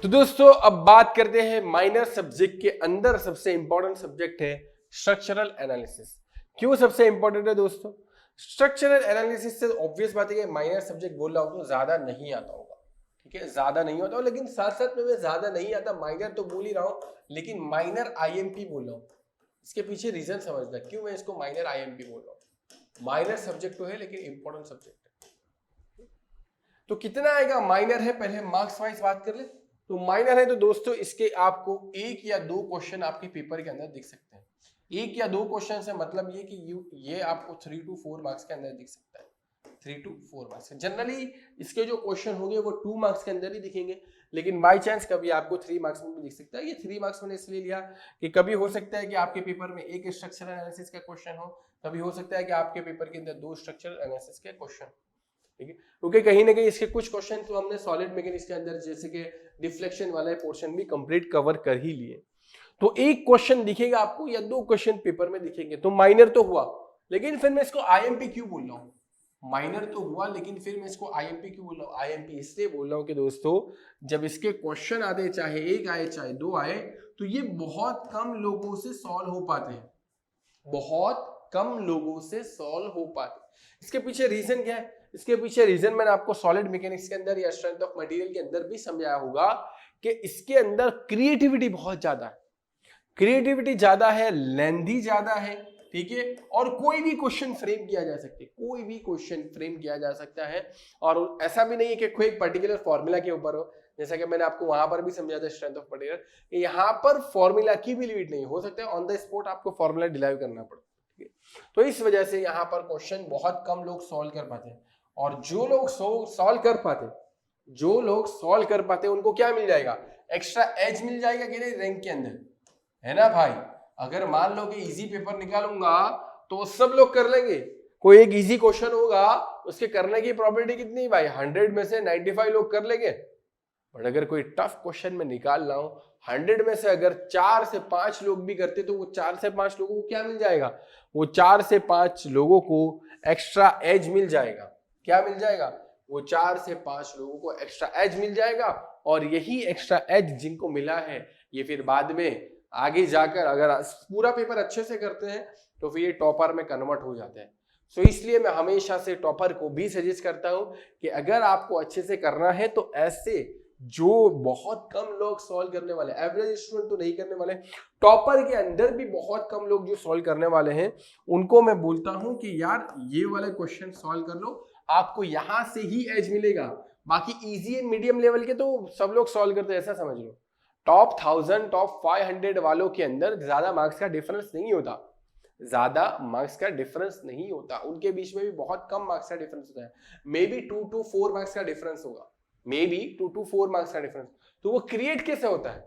तो दोस्तों अब बात करते हैं माइनर सब्जेक्ट के अंदर सबसे इंपॉर्टेंट सब्जेक्ट है स्ट्रक्चरल एनालिसिस। क्यों सबसे इंपॉर्टेंट है दोस्तों? स्ट्रक्चरल एनालिसिस से ऑब्वियस बात है कि माइनर सब्जेक्ट बोल रहा हूं तो ज्यादा नहीं आता होगा, ठीक है, ज्यादा नहीं होता, लेकिन साथ साथ में मैं ज्यादा नहीं आता माइनर तो बोल ही रहा हूं, लेकिन माइनर आईएमपी बोल रहा हूं। इसके पीछे रीजन समझना क्यों मैं इसको माइनर आईएमपी बोल रहा हूं। माइनर सब्जेक्ट तो है लेकिन इंपॉर्टेंट सब्जेक्ट है। तो कितना आएगा माइनर है, पहले मार्क्स वाइज बात कर ले। तो माइनर है तो दोस्तों इसके आपको एक या दो क्वेश्चन आपके पेपर के अंदर दिख सकते हैं। एक या दो क्वेश्चन से मतलब ये कि ये आपको 3 to 4 मार्क्स के अंदर दिख सकता है। 3 to 4 मार्क्स जनरली इसके जो क्वेश्चन होंगे वो 2 मार्क्स के अंदर ही दिखेंगे, लेकिन बाई चांस कभी आपको 3 मार्क्स में भी दिख सकता है। ये 3 मार्क्स मैंने इसलिए लिया कि कभी हो सकता है कि आपके पेपर में एक स्ट्रक्चरल एनालिसिस का क्वेश्चन हो, कभी हो सकता है कि आपके पेपर के अंदर 2 स्ट्रक्चरल एनालिसिस के क्वेश्चन, ठीक है, क्योंकि कहीं ना कहीं इसके कुछ क्वेश्चन तो हमने सॉलिड मैकेनिक्स के अंदर जैसे कि डिफ्लेक्शन वाला पोर्शन भी कंप्लीट कवर कर ही लिए। तो एक क्वेश्चन दिखेगा आपको या दो क्वेश्चन पेपर में दिखेंगे, तो माइनर तो हुआ, लेकिन फिर मैं इसको आईएमपी क्यों बोल रहा हूँ? माइनर तो हुआ लेकिन फिर मैं इसको आईएमपी क्यों बोल रहा हूँ? आईएमपी इसलिए बोल रहा हूँ कि दोस्तों जब इसके क्वेश्चन आते, चाहे एक आए चाहे दो आए, तो ये बहुत कम लोगों से सॉल्व हो पाते हैं, बहुत कम लोगों से सॉल्व हो पाते। इसके पीछे रीजन क्या है? इसके पीछे रीजन मैंने आपको सॉलिड मैकेनिक्स के अंदर या स्ट्रेंथ ऑफ मटेरियल के अंदर भी समझाया होगा कि इसके अंदर क्रिएटिविटी बहुत ज्यादा है, क्रिएटिविटी ज्यादा है, लेंथी ज्यादा है, ठीक है, और कोई भी क्वेश्चन फ्रेम किया जा सकता है, कोई भी क्वेश्चन फ्रेम किया जा सकता है। और ऐसा भी नहीं है कि कोई एक पर्टिकुलर फॉर्मूला के ऊपर हो, जैसा कि मैंने आपको वहां पर भी समझाया था स्ट्रेंथ ऑफ मटेरियल, यहाँ पर फॉर्मूला की भी लिमिट नहीं हो सकता है, ऑन द स्पॉट आपको फॉर्मूला डिराइव करना पड़े। तो इस वजह से यहाँ पर क्वेश्चन बहुत कम लोग सॉल्व कर पाते हैं, और जो लोग सॉल्व कर पाते, जो लोग सॉल्व कर पाते उनको क्या मिल जाएगा? एक्स्ट्रा एज मिल जाएगा कि नहीं रैंक के अंदर, है ना भाई? अगर मान लो कि इजी पेपर निकालूंगा तो सब लोग कर लेंगे, कोई एक इजी क्वेश्चन होगा उसके करने की प्रोबेबिलिटी कितनी भाई? 100 में से 95 लोग कर लेंगे। बट अगर कोई टफ क्वेश्चन में निकाल रहा हूं, 100 में से अगर 4 से 5 लोग भी करते तो वो 4 से 5 लोगों को क्या मिल जाएगा? वो 4 से 5 लोगों को एक्स्ट्रा एज मिल जाएगा। क्या मिल जाएगा? वो 4 से 5 लोगों को एक्स्ट्रा एज मिल जाएगा, और यही एक्स्ट्रा एज जिनको मिला है ये फिर बाद में आगे जाकर अगर पूरा पेपर अच्छे से करते हैं तो फिर ये टॉपर में कन्वर्ट हो जाते हैं। सो इसलिए मैं हमेशा से टॉपर को भी सजेस्ट करता हूं कि अगर आपको अच्छे से करना है तो ऐसे जो बहुत कम लोग सॉल्व करने वाले, एवरेज स्टूडेंट तो नहीं करने वाले, टॉपर के अंदर भी बहुत कम लोग जो सॉल्व करने वाले हैं, उनको मैं बोलता हूं कि यार ये वाले क्वेश्चन सॉल्व कर लो, आपको यहां से ही एज मिलेगा। बाकी इजी एंड मीडियम लेवल के तो सब लोग सॉल्व करते हैं, ऐसा समझ लो। टॉप 1000 टॉप 500 वालों के अंदर ज्यादा मार्क्स का डिफरेंस नहीं होता, ज्यादा मार्क्स का डिफरेंस नहीं होता, उनके बीच में भी बहुत कम मार्क्स का डिफरेंस होता है, मे बी 2 to 4 मार्क्स का डिफरेंस होगा, मे बी 2 to 4 मार्क्स का डिफरेंस। तो वो क्रिएट कैसे होता है?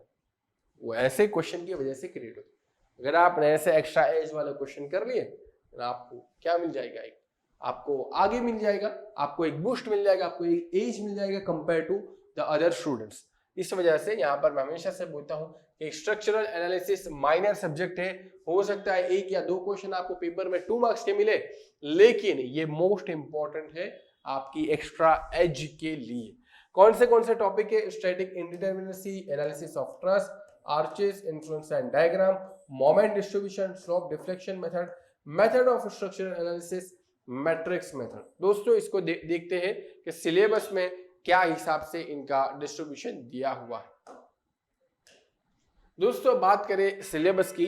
वो ऐसे क्वेश्चन की वजह से क्रिएट होता है। अगर आपने ऐसे एक्स्ट्रा एज वाला क्वेश्चन कर लिए तो आपको क्या मिल जाएगा? एक आपको आगे मिल जाएगा, आपको एक बूस्ट मिल जाएगा, आपको एक एज मिल जाएगा compare to the other students. इस वजह से यहाँ पर मैं हमेशा से बोलता हूँ कि स्ट्रक्चरल एनालिसिस माइनर सब्जेक्ट है, हो सकता है एक या दो क्वेश्चन आपको पेपर में 2 मार्क्स के मिले, लेकिन ये मोस्ट इंपॉर्टेंट है आपकी एक्स्ट्रा एज के लिए। कौन से टॉपिक है? Static indeterminacy, analysis of truss, arches, influence and diagram, moment distribution, slope deflection method, method of structural analysis, matrix method. दोस्तों इसको देखते हैं कि सिलेबस में क्या हिसाब से इनका डिस्ट्रीब्यूशन दिया हुआ है। दोस्तों बात करें सिलेबस की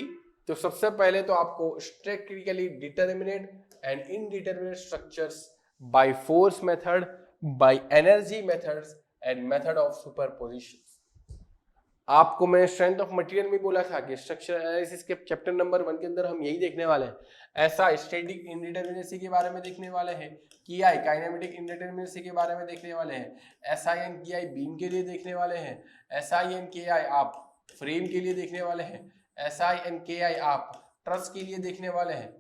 तो सबसे पहले तो आपको statically determinate and indeterminate structures by force method, by energy methods and method of superposition. आपको मैंने स्ट्रेंथ ऑफ मटेरियल में बोला था कि स्ट्रक्चर एनालिसिस के चैप्टर नंबर 1 के अंदर हम यही देखने वाले हैं। ऐसा स्टैटिक इंडिटरमिनेसी के बारे में देखने वाले हैं, KI काइनेमेटिक इंडिटरमिनेसी के बारे में देखने वाले हैं, SI एंड KI बीम के लिए देखने वाले हैं, SI एंड KI आप फ्रेम के लिए देखने वाले हैं, SI एंड KI आप ट्रस के लिए देखने वाले हैं,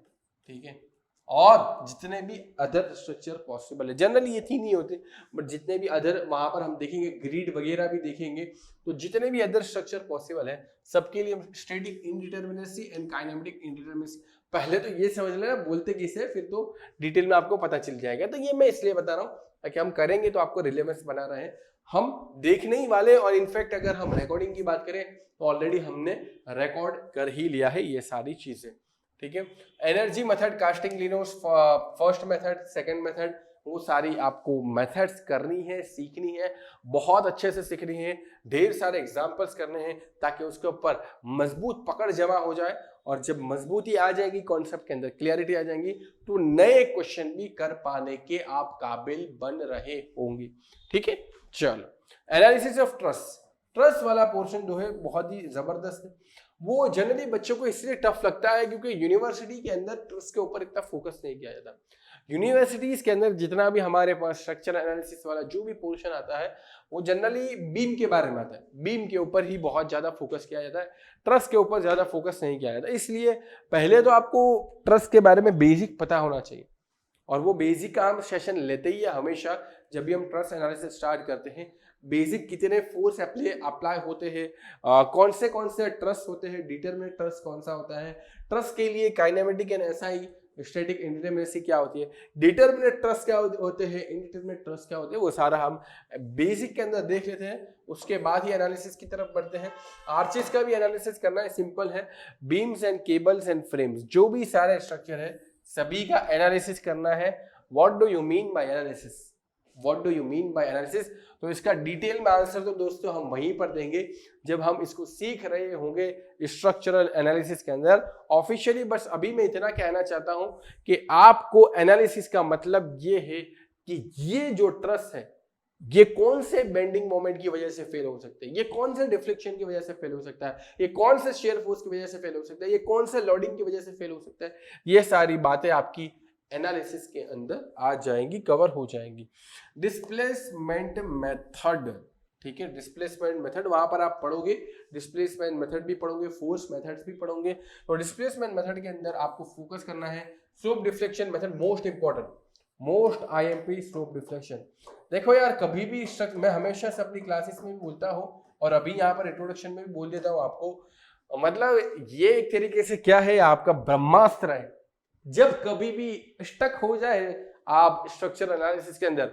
ठीक है, और जितने भी अदर स्ट्रक्चर पॉसिबल है। जनरली ये 3 ही होते, बट जितने भी अदर वहां पर हम देखेंगे, ग्रिड वगैरह भी देखेंगे, तो जितने भी अदर स्ट्रक्चर पॉसिबल है सबके लिए static indeterminacy and kinematic indeterminacy पहले तो ये समझ लेना बोलते किसे, फिर तो डिटेल में आपको पता चल जाएगा। तो ये मैं इसलिए बता रहा हूँ ताकि हम करेंगे तो आपको रिलेवेंस बना रहे हैं, हम देखने ही वाले। और इनफैक्ट अगर हम रिकॉर्डिंग की बात करें तो ऑलरेडी हमने रिकॉर्ड कर ही लिया है ये सारी चीजें, ठीक है। एनर्जी मेथड, कास्टिंग लिनोस, फर्स्ट मेथड, सेकंड मेथड, वो सारी आपको मेथड्स करनी है, सीखनी है, बहुत अच्छे से सीखनी है, ढेर सारे एग्जांपल्स करने हैं ताकि उसके ऊपर मजबूत पकड़ जमा हो जाए। और जब मजबूती आ जाएगी कॉन्सेप्ट के अंदर, क्लियरिटी आ जाएगी, तो नए क्वेश्चन भी कर पाने के आप काबिल बन रहे होंगे, ठीक है। चलो, एनालिसिस ऑफ ट्रस्ट, ट्रस्ट वाला पोर्शन जो है बहुत ही जबरदस्त है। वो जनरली बच्चों को इसलिए टफ लगता है क्योंकि यूनिवर्सिटी के अंदर ट्रस्ट के ऊपर इतना फोकस नहीं किया जाता। यूनिवर्सिटीज के अंदर जितना भी हमारे पास स्ट्रक्चर एनालिसिस वाला जो भी पोर्शन आता है वो जनरली बीम के बारे में आता है, बीम के ऊपर ही बहुत ज्यादा फोकस किया जाता है, ट्रस्ट के ऊपर ज्यादा फोकस नहीं किया जाता। इसलिए पहले तो आपको ट्रस्ट के बारे में बेसिक पता होना चाहिए, और वो बेसिक का हम सेशन लेते ही है हमेशा जब भी हम ट्रस्ट एनालिसिस स्टार्ट करते हैं। बेसिक कितने फोर्स अप्लाई होते हैं, कौन से ट्रस्ट होते हैं, डिटरमिनेट ट्रस्ट कौन सा होता है, ट्रस्ट के लिए kinematic and SI, static indeterminacy क्या होती है, डिटरमिनेट ट्रस्ट क्या होते हैं, इंडिटरमिनेट ट्रस्ट क्या होते हैं, वो सारा हम बेसिक के अंदर देख लेते हैं। उसके बाद ही एनालिसिस की तरफ बढ़ते हैं। आर्चेस का भी एनालिसिस करना है, सिंपल है। Beams and cables and frames, जो भी सारे स्ट्रक्चर है सभी का एनालिसिस करना है। What do you mean by analysis, what do you mean by analysis, तो इसका डिटेल में आंसर तो दोस्तों हम वहीं पर देंगे जब हम इसको सीख रहे होंगे स्ट्रक्चरल एनालिसिस के अंदर ऑफिशियली। बस अभी मैं इतना कहना चाहता हूं कि आपको एनालिसिस का मतलब ये है कि ये जो ट्रस्ट है ये कौन से बेंडिंग मोमेंट की वजह से फेल हो सकते हैं, ये कौन से डिफ्लेक्शन की वजह से फेल हो सकता है, ये कौन से शेयर फोर्स की वजह से फेल हो सकता है, ये कौन से लोडिंग की वजह से फेल हो सकता है। ये सारी बातें आपकी एनालिसिस के अंदर आ जाएंगी, कवर हो जाएंगी। डिस्प्लेसमेंट मेथड, ठीक है, डिस्प्लेसमेंट मेथड वहां पर आप पढ़ोगे, डिस्प्लेसमेंट मेथड भी पढ़ोगे, फोर्स मेथड्स भी पढ़ोगे। तो डिस्प्लेसमेंट मेथड के अंदर आपको फोकस करना है slope deflection method, most important, most IMP slope deflection. देखो यार, कभी भी मैं हमेशा से अपनी क्लासेस में भी बोलता हूँ और अभी यहाँ पर इंट्रोडक्शन में भी बोल देता हूँ आपको, मतलब ये एक तरीके से क्या है, आपका ब्रह्मास्त्र है। जब कभी भी स्टक हो जाए आप स्ट्रक्चर एनालिसिस के अंदर,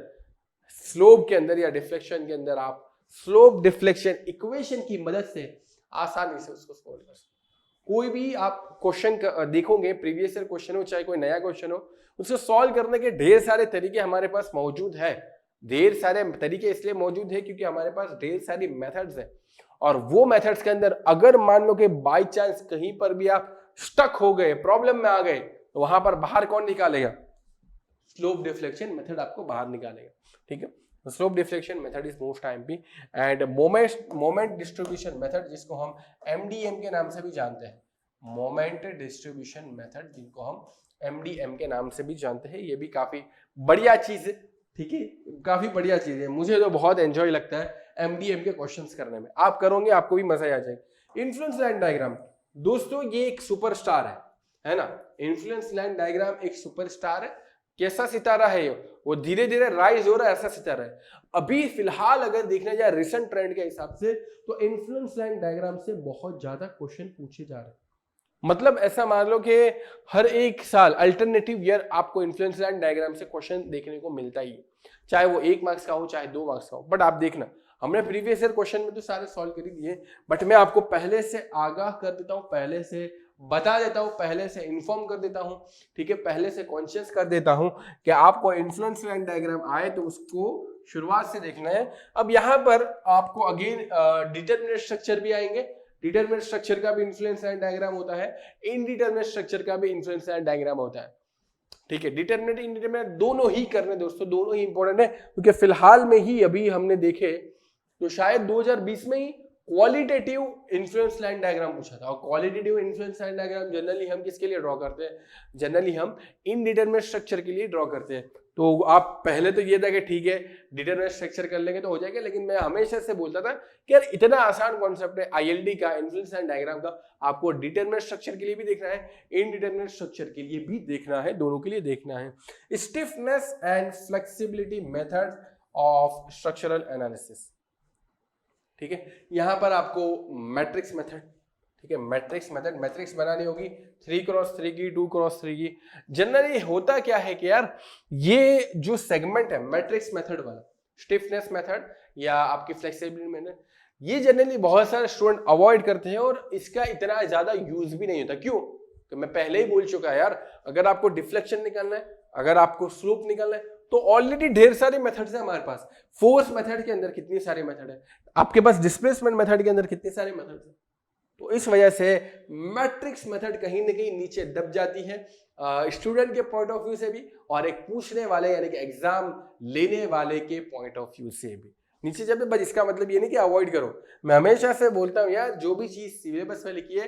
स्लोप के अंदर या डिफ्लेक्शन के अंदर, आप स्लोप डिफ्लेक्शन इक्वेशन की मदद से आसानी से उसको सॉल्व कर सकते। कोई भी आप क्वेश्चन देखोगे, प्रीवियस ईयर क्वेश्चन हो चाहे कोई नया क्वेश्चन हो, उसको सॉल्व करने के ढेर सारे तरीके हमारे पास मौजूद है। ढेर सारे तरीके इसलिए मौजूद है क्योंकि हमारे पास ढेर सारी मेथड्स है, और वो मेथड्स के अंदर अगर मान लो कि बाय चांस कहीं पर भी आप स्टक हो गए, प्रॉब्लम में आ गए, तो वहां पर बाहर कौन निकालेगा, स्लोप डिफ्लेक्शन मेथड आपको बाहर निकालेगा, ठीक है। Slope deflection method is most IMP end moment distribution method, जिसको हम एमडीएम के नाम से भी जानते हैं, मोमेंट डिस्ट्रीब्यूशन मेथड, जिनको हम एमडीएम के नाम से भी जानते हैं। ये भी काफी बढ़िया चीज है, ठीक है, काफी बढ़िया चीज है। मुझे तो बहुत एंजॉय लगता है एमडीएम के क्वेश्चंस करने में। आप करोगे आपको भी मजा आ जाएगा। इन्फ्लुएंस लाइन डायग्राम दोस्तों ये एक सुपरस्टार है ना, इन्फ्लुएंस लाइन डायग्राम एक सुपरस्टार है। कैसा सितारा है वो धीरे धीरे राइज हो रहा है, ऐसा सितारा है। अभी फिलहाल अगर देखने जाए रिसेंट ट्रेंड के हिसाब से तो इन्फ्लुएंस लाइन डायग्राम से बहुत ज्यादा क्वेश्चन पूछे जा रहे हैं। मतलब ऐसा मान लो कि हर एक साल अल्टरनेटिव ईयर आपको इन्फ्लुएंस लाइन डायग्राम से क्वेश्चन देखने को मिलता ही है, चाहे वो 1 मार्क्स का हो चाहे 2 मार्क्स का हो। बट आप देखना, हमने प्रीवियस ईयर क्वेश्चन में तो सारे सॉल्व कर ही दिए, बट मैं आपको पहले से आगाह कर देता हूँ, पहले से बता देता हूं, पहले से इन्फॉर्म कर देता हूं, ठीक है, पहले से कॉन्शियस कर देता हूं कि आपको इन्फ्लुएंस लाइन डायग्राम आए तो उसको शुरुआत से देखना है। अब यहां पर आपको अगेन डिटरमिनेट स्ट्रक्चर भी आएंगे। डिटरमिनेट स्ट्रक्चर का भी इन्फ्लुएंस लाइन डायग्राम होता है, इनडिटरमिनेट स्ट्रक्चर का भी इन्फ्लुएंस लाइन डायग्राम होता है, ठीक है। डिटरमिनेट इनडिटरमिनेट दोनों ही करने दोस्तों, दोनों ही इंपॉर्टेंट है, क्योंकि फिलहाल में ही अभी हमने देखे तो शायद 2020 में ही क्वालिटेटिव इन्फ्लुएंस लाइन डायग्राम पूछा था। और qualitative influence line diagram generally हम किसके लिए ड्रॉ करते हैं, जनरली हम इनडिटरमिनेट स्ट्रक्चर के लिए ड्रॉ करते हैं। तो आप पहले तो ये था कि ठीक है डिटरमिनेट स्ट्रक्चर कर लेंगे तो हो जाएगा, लेकिन मैं हमेशा से बोलता था कि यार इतना आसान कॉन्सेप्ट है आईएलडी का, इन्फ्लुएंस लाइन डायग्राम का, आपको डिटरमिनेट स्ट्रक्चर के लिए भी देखना है, इनडिटरमिनेट स्ट्रक्चर के लिए भी देखना है, दोनों के लिए देखना है। Stiffness and flexibility method of structural analysis, ठीक है। यहां पर आपको मैट्रिक्स मेथड, ठीक है, मैट्रिक्स मेथड, मैट्रिक्स बनानी होगी 3x3 की, 2x3 की। जनरली होता क्या है कि यार ये जो सेगमेंट है मैट्रिक्स मेथड वाला, स्टिफनेस मेथड या आपकी फ्लेक्सिबिलिटी मेथड, ये जनरली बहुत सारे स्टूडेंट अवॉइड करते हैं और इसका इतना ज्यादा यूज भी नहीं होता। क्यों? तो मैं पहले ही बोल चुका है यार, अगर आपको डिफ्लेक्शन निकालना है, अगर आपको स्लोप निकालना है, तो ऑलरेडी ढेर सारे मेथड्स है हमारे पास। फोर्स मेथड के अंदर कितनी सारे मेथड है, आपके पास डिस्प्लेसमेंट मेथड के अंदर कितने सारे मेथड्स है। तो इस वजह से मैट्रिक्स मेथड कहीं ना कहीं नीचे दब जाती है स्टूडेंट के पॉइंट ऑफ व्यू से भी, और एक पूछने वाले यानी कि एग्जाम लेने वाले के पॉइंट ऑफ व्यू से भी नीचे जब। बस इसका मतलब ये नहीं कि अवॉइड करो, मैं हमेशा से बोलता हूं यार जो भी चीज सिलेबस में लिखी है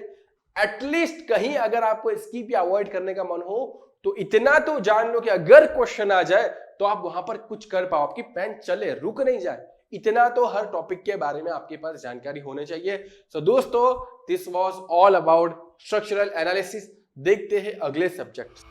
एटलीस्ट कहीं अगर आपको स्किप या अवॉइड करने का मन हो तो इतना तो जान लो कि अगर क्वेश्चन आ जाए तो आप वहां पर कुछ कर पाओ, आपकी पेन चले, रुक नहीं जाए। इतना तो हर टॉपिक के बारे में आपके पास जानकारी होनी चाहिए। सो दोस्तों, this was all about structural analysis. देखते हैं अगले सब्जेक्ट।